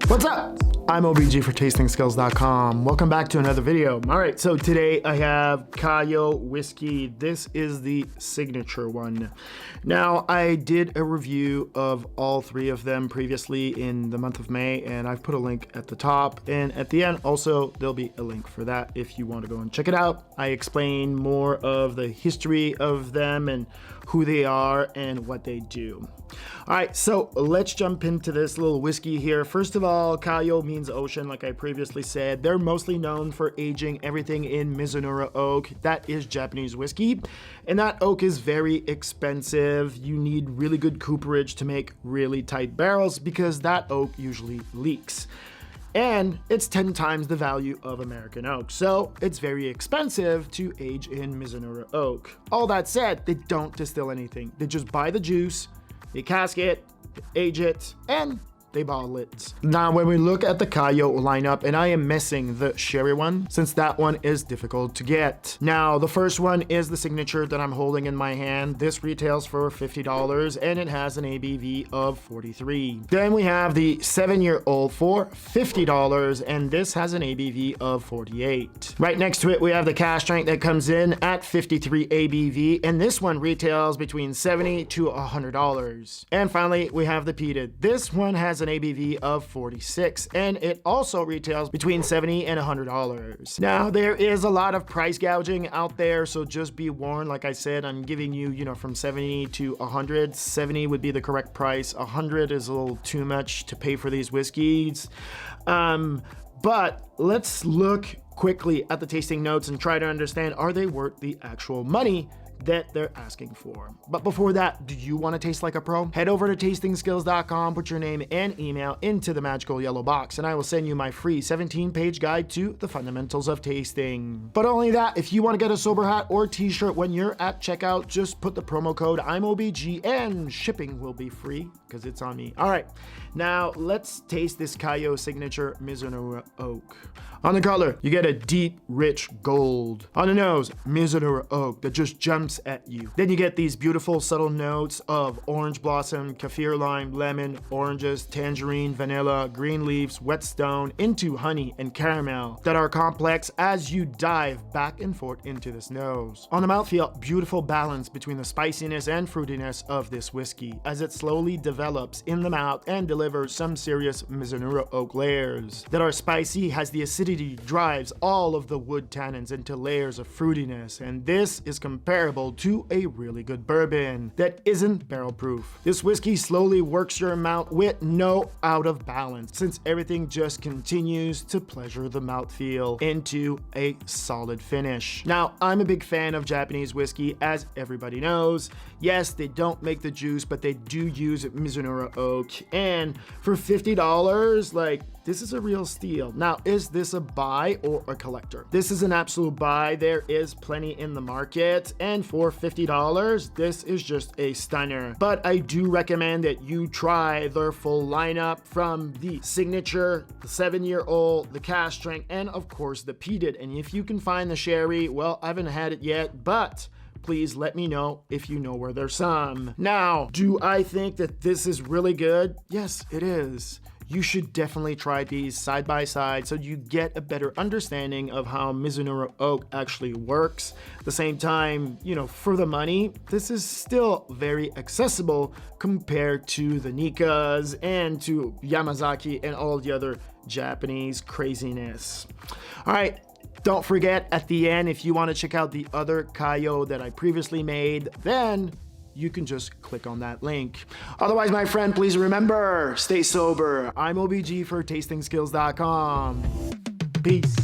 What's up? I'm IAMOBG for tastingskills.com. Welcome back to another video. All right, so today I have Kaiyo whiskey. This is the signature one. Now, I did a review of all three of them previously in the month of May, and I've put a link at the top, and at the end also there'll be a link for that if you want to go and check it out. I explain more of the history of them and who they are and what they do. All right, so let's jump into this little whiskey here. First of all, Kaiyo means ocean, like I previously said. They're mostly known for aging everything in Mizunara oak. That is Japanese whiskey, and that oak is very expensive. You need really good cooperage to make really tight barrels because that oak usually leaks. And it's 10 times the value of American oak, so it's very expensive to age in Mizunara oak. All that said, they don't distill anything. They just buy the juice, they cask it, age it, and they bottle it. Now, when we look at the Kaiyo lineup, and I am missing the sherry one since that one is difficult to get. Now, the first one is the signature that I'm holding in my hand. This retails for $50 and it has an ABV of 43. Then we have the 7-year-old for $50 and this has an ABV of 48. Right next to it, we have the cask strength that comes in at 53 ABV and this one retails between $70 to $100. And finally, we have the peated. This one has an ABV of 46 and it also retails between $70 and $100. Now, there is a lot of price gouging out there, so just be warned. Like I said, I'm giving you, from 70 to 100. 70 would be the correct price. 100 is a little too much to pay for these whiskeys. But let's look quickly at the tasting notes and try to understand, are they worth the actual money that they're asking for? But before that, do you want to taste like a pro? Head over to tastingskills.com, put your name and email into the magical yellow box, and I will send you my free 17-page guide to the fundamentals of tasting. But only that, if you want to get a sober hat or t-shirt when you're at checkout, just put the promo code IAMOBG and shipping will be free because it's on me. All right, now let's taste this Kaiyo signature Mizunara oak. On the color, you get a deep, rich gold. On the nose, Mizunara oak that just jumps at you. Then you get these beautiful, subtle notes of orange blossom, kaffir lime, lemon, oranges, tangerine, vanilla, green leaves, whetstone, into honey and caramel that are complex as you dive back and forth into this nose. On the mouthfeel, beautiful balance between the spiciness and fruitiness of this whiskey as it slowly develops in the mouth and delivers some serious Mizunara oak layers that are spicy, has the acidity drives all of the wood tannins into layers of fruitiness, and this is comparable to a really good bourbon that isn't barrel proof. This whiskey slowly works your mouth with no out of balance, since everything just continues to pleasure the mouthfeel into a solid finish. Now, I'm a big fan of Japanese whiskey, as everybody knows. Yes, they don't make the juice, but they do use Mizunara oak, and for $50, this is a real steal. Now, is this a buy or a collector? This is an absolute buy. There is plenty in the market, and for $50, this is just a stunner. But I do recommend that you try their full lineup, from the signature, the 7-year-old, the cask strength, and of course the peated. And if you can find the sherry, well, I haven't had it yet, but please let me know if you know where there's some. Now, do I think that this is really good? Yes, it is. You should definitely try these side by side so you get a better understanding of how Mizunara oak actually works. At the same time, for the money, this is still very accessible compared to the Nikas and to Yamazaki and all the other Japanese craziness. All right. Don't forget, at the end, if you want to check out the other Kaiyo that I previously made, then you can just click on that link. Otherwise, my friend, please remember, stay sober. I'm IAMOBG for tastingskills.com. Peace.